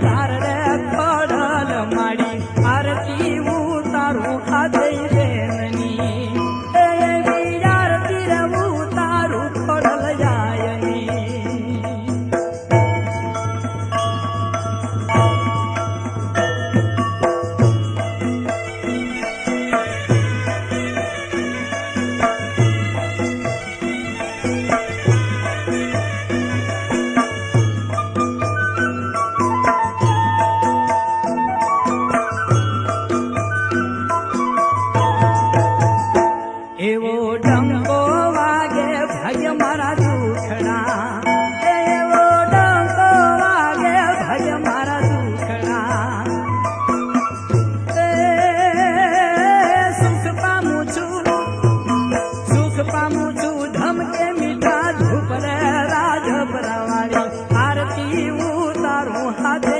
તાર રે ખોડલ માડી આરતી ઉતારું ખાધે બેનની આરતી રે ઉતારું ખોડલ જાયની એવો ડંકો વાગે ભાગ્ય મારા દુખડા એવો ડંકો વાગે ભાગ્ય મારા દુખડા સુખ પામું છું ધમકે મીઠા ધૂપ રે રાજ ભરાવાળી આરતી ઉતારું હાથે